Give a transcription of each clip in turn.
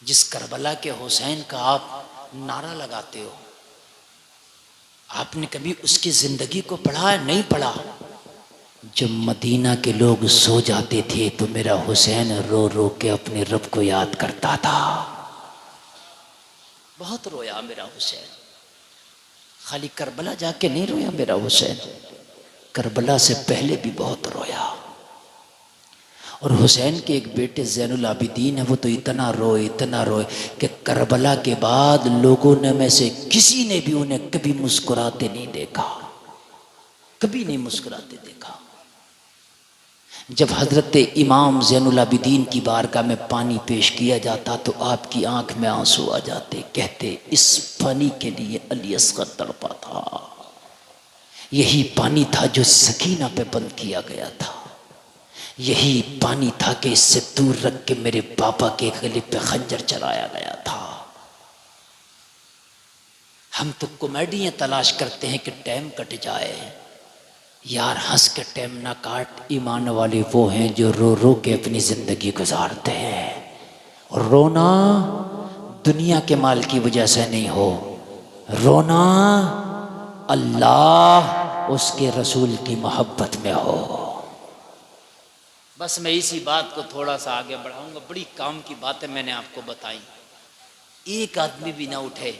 जिस करबला के हुसैन का आप नारा लगाते हो, आपने कभी उसकी जिंदगी को पढ़ा है? नहीं पढ़ा। जब मदीना के लोग सो जाते थे तो मेरा हुसैन रो रो के अपने रब को याद करता था। बहुत रोया मेरा हुसैन। खाली करबला जाके नहीं रोया मेरा हुसैन, करबला से पहले भी बहुत रोया। और हुसैन के एक बेटे ज़ैनुल आबिदीन है, वो तो इतना रोए कि करबला के बाद लोगों ने में से किसी ने भी उन्हें कभी मुस्कुराते नहीं देखा, कभी नहीं मुस्कुराते देखा। जब हजरत इमाम ज़ैनुल आबिदीन की बारगाह में पानी पेश किया जाता तो आपकी आंख में आंसू आ जाते। कहते इस पानी के लिए अली असगर तड़पा था, यही पानी था जो सकीना पे बंद किया गया था, यही पानी था कि इससे दूर रख के मेरे पापा के गले पे खंजर चलाया गया था। हम तो कॉमेडियाँ तलाश करते हैं कि टाइम कट जाए। यार हंस के टाइम ना काट। ईमान वाले वो हैं जो रो रो के अपनी ज़िंदगी गुजारते हैं। और रोना दुनिया के माल की वजह से नहीं हो, रोना अल्लाह उसके रसूल की मोहब्बत में हो। बस मैं इसी बात को थोड़ा सा आगे बढ़ाऊंगा। बड़ी काम की बातें मैंने आपको बताई, एक आदमी भी ना उठे,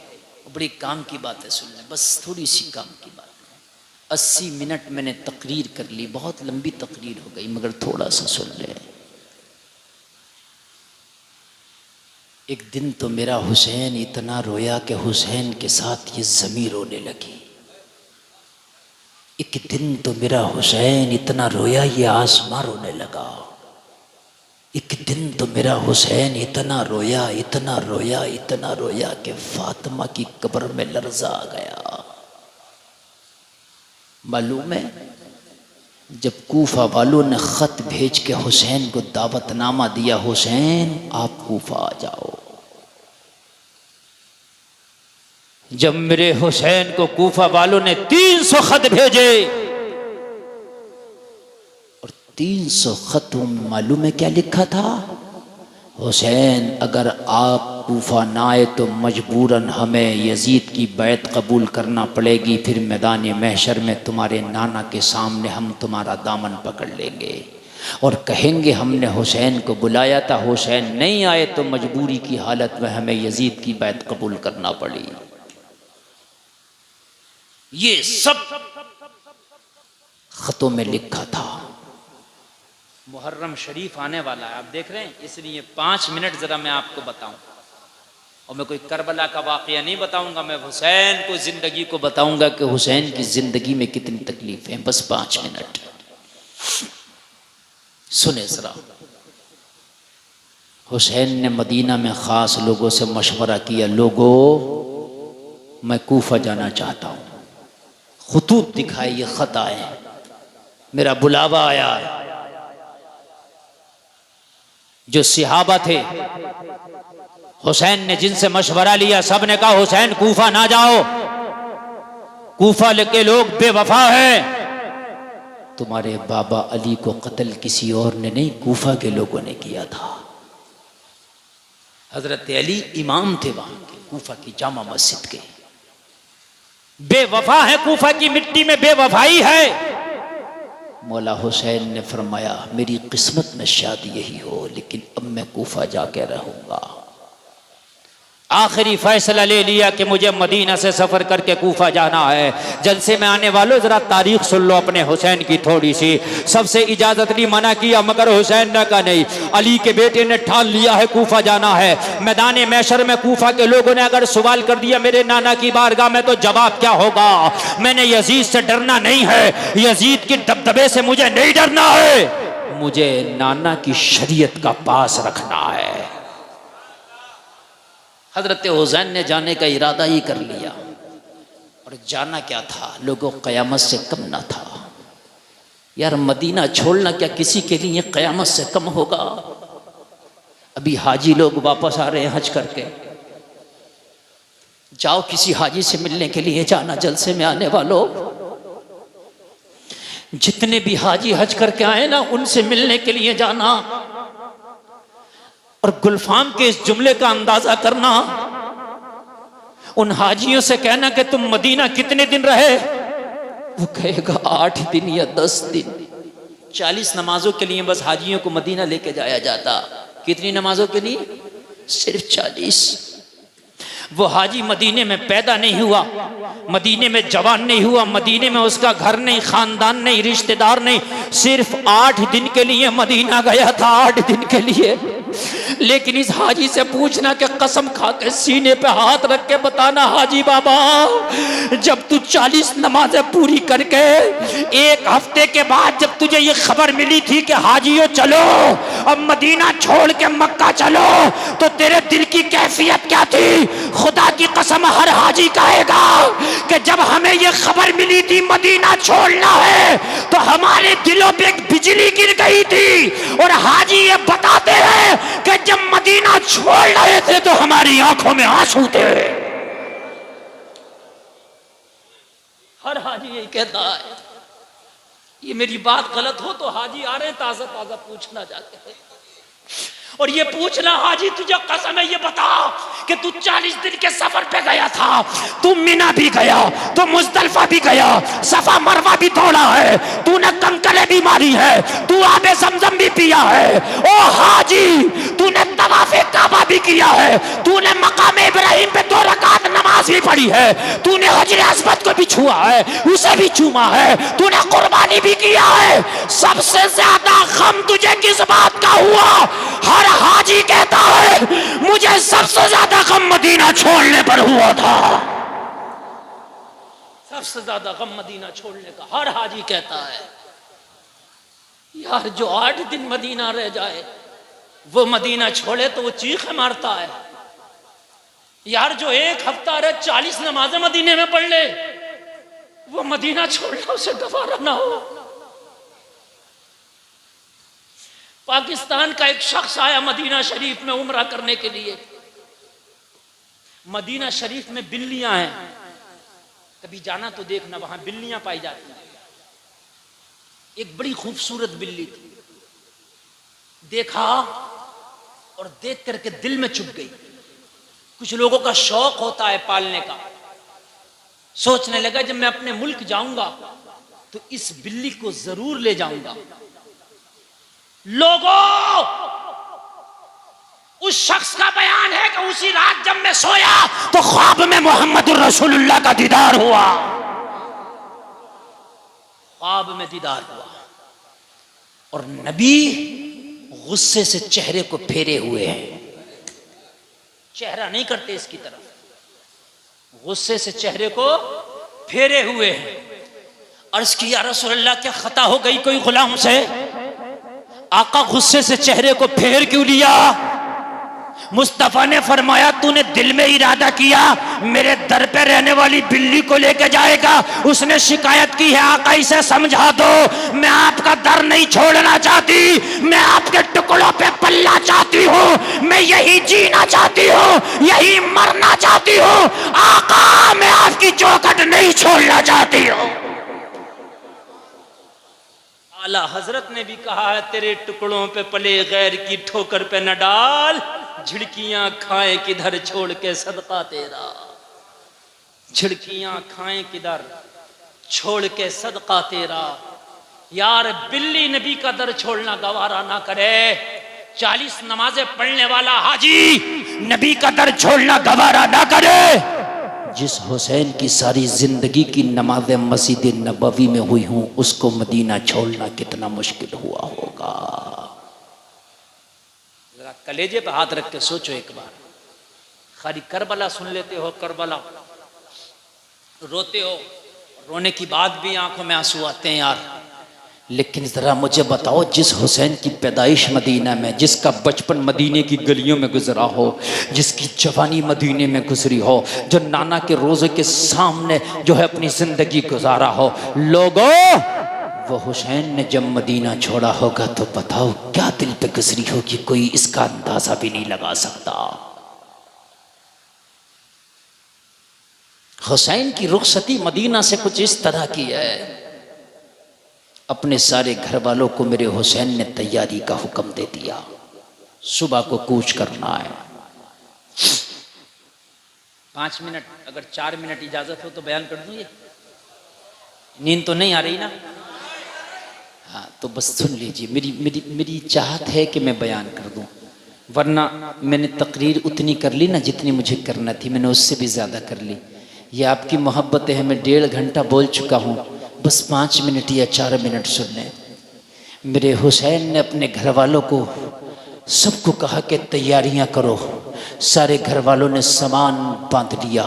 बड़ी काम की बातें सुन लें, बस थोड़ी सी काम की बात। 80 मिनट मैंने तकरीर कर ली, बहुत लंबी तकरीर हो गई, मगर थोड़ा सा सुन ले। एक दिन तो मेरा हुसैन इतना रोया कि हुसैन के साथ ये ज़मीं रोने लगी। एक दिन तो मेरा हुसैन इतना रोया ये आसमां रोने लगा। एक दिन तो मेरा हुसैन इतना रोया कि फातिमा की कब्र में लर्जा आ गया। मालूम है, जब कूफा वालों ने ख़त भेज के हुसैन को दावतनामा दिया, हुसैन आप कूफा आ जाओ। जब मेरे हुसैन को कूफा वालों ने 300 ख़त भेजे, और 300 ख़त मालूम है क्या लिखा था? हुसैन अगर आप कूफा ना आए तो मजबूरन हमें यजीद की बैत कबूल करना पड़ेगी, फिर मैदान महशर में तुम्हारे नाना के सामने हम तुम्हारा दामन पकड़ लेंगे और कहेंगे हमने हुसैन को बुलाया था, हुसैन नहीं आए तो मजबूरी की हालत में हमें यजीद की बैत कबूल करना पड़ी। ये सब खतों में लिखा था। मुहर्रम शरीफ आने वाला है, आप देख रहे हैं, इसलिए 5 मिनट ज़रा मैं आपको बताऊं। और मैं कोई करबला का वाक़या नहीं बताऊंगा, मैं हुसैन को ज़िंदगी को बताऊंगा कि हुसैन की ज़िंदगी में कितनी तकलीफ़ें हैं। बस 5 मिनट सुने ज़रा। हुसैन ने मदीना में ख़ास लोगों से मशवरा किया, लोगों मैं कूफा जाना चाहता हूँ। खुतूत दिखाए, ये ख़त आए, मेरा बुलावा आया है। जो सिहाबा थे, हुसैन ने जिनसे मशवरा लिया, सब ने कहा हुसैन कूफा ना जाओ, कूफा के लोग बेवफा हैं। तुम्हारे बाबा अली को कत्ल किसी और ने नहीं, कूफा के लोगों ने किया था। हजरत अली इमाम थे वहां के, कूफा की जामा मस्जिद के। बेवफा है, कूफा की मिट्टी में बेवफाई है। मौला हुसैन ने फरमाया मेरी किस्मत में शायद यही हो, लेकिन अब मैं कूफा जाके रहूंगा। आखिरी फैसला ले लिया कि मुझे मदीना से सफ़र करके कूफा जाना है। जलसे में आने वालों ज़रा तारीख सुन लो अपने हुसैन की थोड़ी सी। सबसे इजाज़त नहीं, मना किया, मगर हुसैन ने कहा नहीं, अली के बेटे ने ठान लिया है कूफा जाना है। मैदान महशर में कूफा के लोगों ने अगर सवाल कर दिया मेरे नाना की बारगाह में, तो जवाब क्या होगा? मैंने यजीद से डरना नहीं है, यजीद के दबदबे से मुझे नहीं डरना है, मुझे नाना की शरीयत का पास रखना है। हजरत हुसैन ने जाने का इरादा ही कर लिया। और जाना क्या था, लोगों क़यामत से कम ना था। यार मदीना छोड़ना क्या किसी के लिए क़यामत से कम होगा? अभी हाजी लोग वापस आ रहे हैं हज करके, जाओ किसी हाजी से मिलने के लिए जाना। जलसे में आने वालों, जितने भी हाजी हज करके आए ना, उनसे मिलने के लिए जाना। और गुलफाम के इस जुमले का अंदाजा करना, उन हाजियों से कहना कि तुम मदीना कितने दिन रहे, वो कहेगा 8 दिन या 10 दिन। 40 नमाजों के लिए बस हाजियों को मदीना लेके जाया जाता। कितनी नमाजों के लिए? सिर्फ 40। वो हाजी मदीने में पैदा नहीं हुआ, मदीने में जवान नहीं हुआ, मदीने में उसका घर नहीं, खानदान नहीं, रिश्तेदार नहीं, सिर्फ 8 दिन के लिए मदीना गया था, 8 दिन के लिए। लेकिन इस हाजी से पूछना कि कसम खा के सीने पे हाथ रख के बताना, हाजी बाबा जब तू 40 नमाजें पूरी करके 1 हफ्ते के बाद जब तुझे ये खबर मिली थी कि हाजियों चलो अब मदीना छोड़ के मक्का चलो, तो तेरे दिल की कैफियत क्या थी? खुदा की कसम हर हाजी कहेगा कि जब हमें ये खबर मिली थी मदीना छोड़ना है तो हमारे दिलों पे एक बिजली गिर गई थी। और हाजी ये बताते हैं कि जब मदीना छोड़ रहे थे तो हमारी आंखों में आंसू थे। हर हाजी यही कहता है। ये मेरी बात गलत हो तो हाजी आ रहे हैं ताजा ताजा पूछना जाके, और ये पूछना हाजी तुझे कसम है ये बता कि तू 40 दिन के सफर पे गया था, तू मिना भी गया, तू मुज़दलिफा भी गया, सफा मरवा भी दौड़ा है, तूने कंकरे भी मारी है, तू आबे ज़मज़म भी पिया है। ओ हाजी तूने तवाफ़े काबा भी किया है, तूने मकाम इब्राहिम पे 2 रकात नमाज भी पढ़ी है, तूने हजर अस्वद को भी छुआ है, उसे भी चूमा है, तूने कुर्बानी भी किया है। सबसे ज्यादा गम तुझे किस बात का हुआ? हर हाजी कहता है मुझे सबसे ज्यादा गम मदीना छोड़ने पर हुआ था। सबसे ज्यादा गम मदीना छोड़ने का हर हाजी कहता है। यार जो 8 दिन मदीना रह जाए वो मदीना छोड़े तो वो चीख मारता है। यार जो 1 हफ्ता रहे 40 नमाजें मदीने में पढ़ ले वो मदीना छोड़ना उसे गवारा ना हो। पाकिस्तान का एक शख्स आया मदीना शरीफ में उम्रा करने के लिए। मदीना शरीफ में बिल्लियां हैं, कभी जाना तो देखना, वहां बिल्लियां पाई जाती हैं। एक बड़ी खूबसूरत बिल्ली थी, देखा और देख करके दिल में चुभ गई। कुछ लोगों का शौक होता है पालने का, सोचने लगा जब मैं अपने मुल्क जाऊंगा तो इस बिल्ली को जरूर ले जाऊंगा। लोगों उस शख्स का बयान है कि उसी रात जब मैं सोया तो ख्वाब में मोहम्मद रसूलुल्लाह का दीदार हुआ। ख्वाब में दीदार हुआ और नबी गुस्से से चेहरे को फेरे हुए हैं, चेहरा नहीं करते इसकी तरफ, गुस्से से चेहरे को फेरे हुए हैं। अर्ज की या रसूलल्लाह क्या खता हो गई कोई गुलाम से? आका गुस्से से चेहरे को फेर क्यों लिया? मुस्तफा ने फरमाया तूने दिल में इरादा किया मेरे दर पे रहने वाली बिल्ली को लेके जाएगा, उसने शिकायत की है आका इसे समझा दो, मैं आपका दर नहीं छोड़ना चाहती, मैं आपके टुकड़ों पे पलना चाहती हूँ, मैं यही जीना चाहती हूँ, यही मरना चाहती हूँ, आका मैं आपकी चौखट नहीं छोड़ना चाहती हूँ। आला हजरत ने भी कहा है तेरे टुकड़ों पे पले गैर की ठोकर पे न डाल, झिड़कियां खाएं किधर छोड़ के सदका तेरा, झिड़कियां खाएं किधर छोड़ के सदका तेरा। यार बिल्ली नबी का दर छोड़ना गवारा ना करे। 40 नमाजें पढ़ने वाला हाजी नबी का दर छोड़ना गवारा ना करे। जिस हुसैन की सारी जिंदगी की नमाज़ें मस्जिद नबवी में हुई हूं उसको मदीना छोड़ना कितना मुश्किल हुआ होगा। जरा कलेजे पे हाथ रख के सोचो एक बार। खाली करबला सुन लेते हो, करबला रोते हो, रोने की बात भी आंखों में आंसू आते हैं यार, लेकिन जरा मुझे बताओ जिस हुसैन की पैदाइश मदीना में, जिसका बचपन मदीने की गलियों में गुजरा हो, जिसकी जवानी मदीने में गुजरी हो, जो नाना के रोजे के सामने जो है अपनी जिंदगी गुजारा हो, लोगों वो हुसैन ने जब मदीना छोड़ा होगा तो बताओ क्या दिल पे गुजरी होगी, कोई इसका अंदाजा भी नहीं लगा सकता। हुसैन की रुखसती मदीना से कुछ इस तरह की है, अपने सारे घर वालों को मेरे हुसैन ने तैयारी का हुक्म दे दिया, सुबह को कूच करना है। 5 मिनट, अगर 4 मिनट इजाजत हो तो बयान कर दूं। ये नींद तो नहीं आ रही ना? हाँ, तो बस सुन लीजिए, मेरी चाहत है कि मैं बयान कर दूं, वरना मैंने तकरीर उतनी कर ली ना जितनी मुझे करना थी, मैंने उससे भी ज़्यादा कर ली। ये आपकी मोहब्बत है, मैं 1.5 घंटा बोल चुका हूँ, बस 5 मिनट या 4 मिनट सुन लें। मेरे हुसैन ने अपने घर वालों को सबको कहा कि तैयारियां करो। सारे घर वालों ने सामान बांध लिया।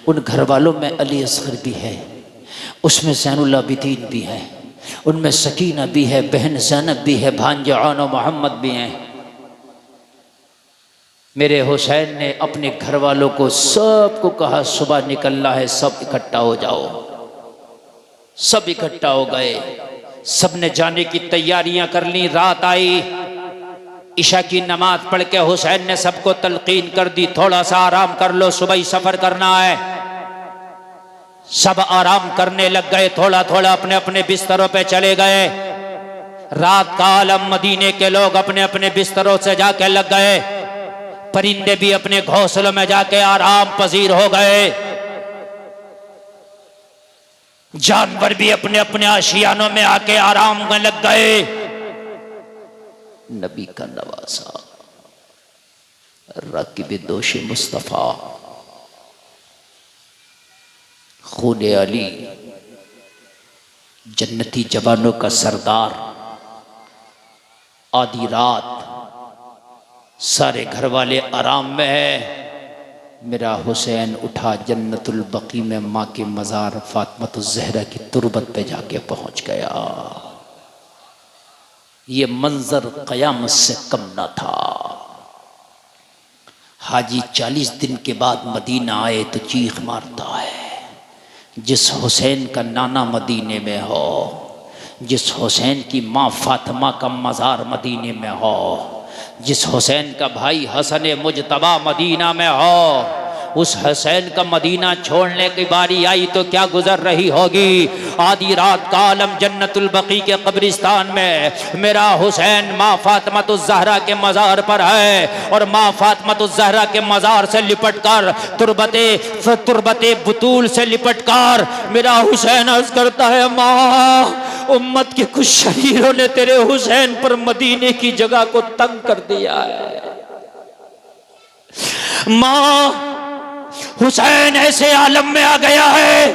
उन घर वालों में अली असगर भी है, उसमें ज़ैनुल आबिदीन भी है, उनमें सकीना भी है, बहन ज़ैनब भी है, भांजा आनो मोहम्मद भी हैं। मेरे हुसैन ने अपने घर वालों को सबको कहा सुबह निकलना है, सब इकट्ठा हो जाओ। सब इकट्ठा हो गए, सब ने जाने की तैयारियां कर ली। रात आई, इशा की नमाज पढ़ के हुसैन ने सबको तलकीन कर दी, थोड़ा सा आराम कर लो, सुबह ही सफर करना है। सब आराम करने लग गए, थोड़ा थोड़ा अपने अपने बिस्तरों पे चले गए। रात का आलम, मदीने के लोग अपने अपने बिस्तरों से जाके लग गए। परिंदे भी अपने घोंसलों में जाके आराम पजीर हो गए। जानवर भी अपने अपने आशियानों में आके आराम में लग गए। नबी का नवासा राकिब दोष मुस्तफा खून अली, जन्नती जवानों का सरदार, आधी रात सारे घर वाले आराम में है। मेरा हुसैन उठा, जन्नतुल बकी में माँ के मज़ार फातिमातुज़ ज़हरा की तुरबत पे जाके पहुंच गया। ये मंजर क़यामत से कम न था। हाजी 40 दिन के बाद मदीना आए तो चीख मारता है, जिस हुसैन का नाना मदीने में हो, जिस हुसैन की माँ फातिमा का मज़ार मदीने में हो, जिस हुसैन का भाई हसन मुजतबा मदीना में हो, उस हुसैन का मदीना छोड़ने की बारी आई तो क्या गुजर रही होगी। आधी रात का आलम, जन्नतुल बकी के कब्रिस्तान में मेरा हुसैन माँ फातिमातुज़ ज़हरा के मज़ार पर है, और माँ फातिमातुज़ ज़हरा के मज़ार से लिपट कर, तुरबते बुतूल से लिपट कर मेरा हुसैन अर्ज़ करता है, माँ, उम्मत के कुछ शरीरों ने तेरे हुसैन पर मदीने की जगह को तंग कर दिया है। माँ, हुसैन ऐसे आलम में आ गया है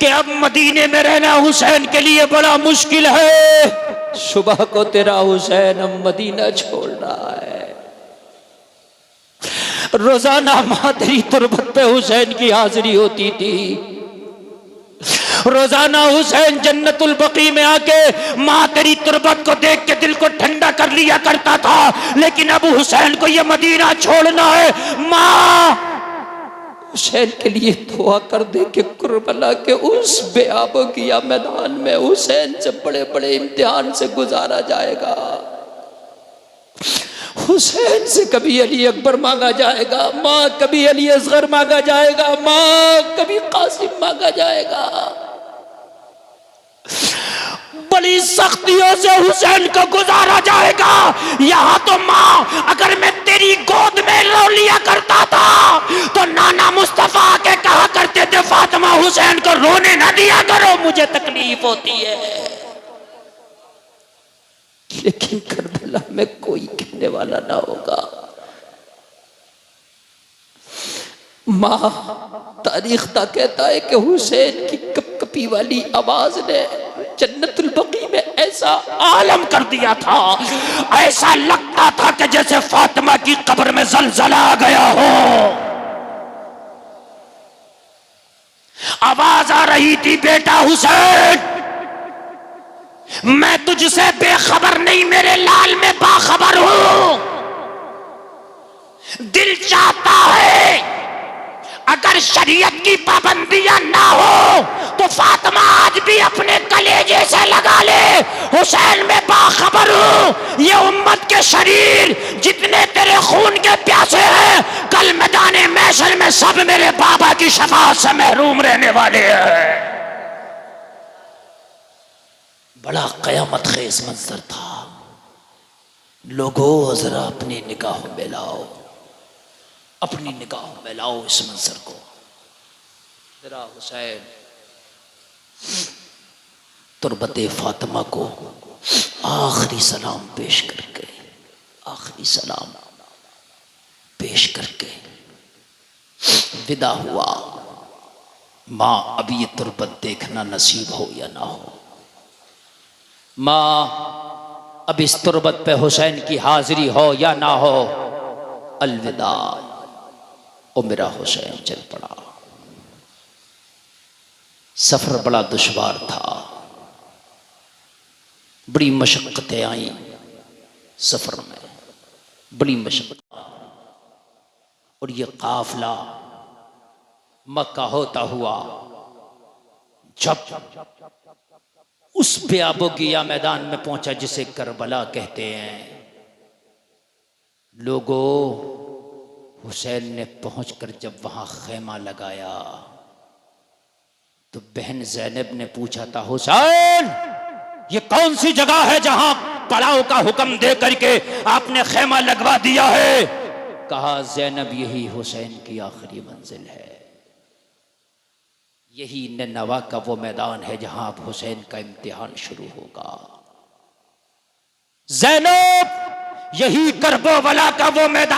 कि अब मदीने में रहना हुसैन के लिए बड़ा मुश्किल है। सुबह को तेरा हुसैन अब मदीना छोड़ रहा है। रोजाना माँ तेरी तुरबत पे हुसैन की हाजिरी होती थी। रोजाना हुसैन जन्नतुल बकी में आके माँ तेरी तुरबत को देख के दिल को ठंडा कर लिया करता था, लेकिन अब हुसैन को ये मदीना छोड़ना है। माँ, हुसैन के लिए दुआ कर दे कि कुर्बला के उस बेआबकिया मैदान में हुसैन से बड़े बड़े इम्तिहान से गुजारा जाएगा। हुसैन से कभी अली अकबर मांगा जाएगा, माँ कभी अली असगर मांगा जाएगा, माँ कभी कासिम मांगा जाएगा। बड़ी सख्तियों से हुसैन को गुजारा जाएगा। यहाँ तो माँ, अगर मैं तेरी गोद में रो लिया करता था तो नाना मुस्तफा के कहा करते थे, फातिमा हुसैन को रोने ना दिया करो, मुझे तकलीफ होती है। लेकिन करबला में कोई कहने वाला ना होगा। माँ, तारीख तक कहता है कि हुसैन की कपकपी वाली आवाज ने जन्नतुल बकी में ऐसा आलम कर दिया था, ऐसा लगता था कि जैसे फातिमा की कब्र में जलजला आ गया हो। आवाज आ रही थी, बेटा हुसैन, मैं तुझसे बेखबर नहीं, मेरे लाल में बाखबर हूं। दिल चाहता है अगर शरीयत की पाबंदियां ना हो तो फातिमा आज भी अपने कलेजे से लगा ले, हुसैन में बाखबर हूं। ये उम्मत के शरीर जितने तेरे खून के प्यासे हैं, कल मैदाने महशर में सब मेरे बाबा की शफाअत से महरूम रहने वाले हैं। बड़ा कयामत खेज मंजर था। लोगों जरा अपनी निगाहों में लाओ, अपनी निगाहों में लाओ इस मंजर को। जरा हुसैन तुरबत फातिमा को आखिरी सलाम पेश करके, आखिरी सलाम पेश करके विदा हुआ। माँ अभी ये तुरबत देखना नसीब हो या ना हो, माँ अब इस तुरबत पे हुसैन की हाजिरी हो या ना हो, अलविदा। ओ मेरा हुसैन चल पड़ा। सफर बड़ा दुश्वार था, बड़ी मशक्क़तें आई सफर में, बड़ी मशक्क़त। और ये काफिला मक्का होता हुआ जब उस बेआबोगिया मैदान में पहुंचा जिसे करबला कहते हैं, लोगों हुसैन ने पहुंचकर जब वहां खेमा लगाया तो बहन ज़ैनब ने पूछा था, हुसैन ये कौन सी जगह है जहां पड़ाव का हुक्म दे करके आपने खेमा लगवा दिया है? कहा, ज़ैनब यही हुसैन की आखिरी मंजिल है, यही नैनवा का वो मैदान है जहां अब हुसैन का इम्तिहान शुरू होगा। ज़ैनब यही करबला का वो मैदान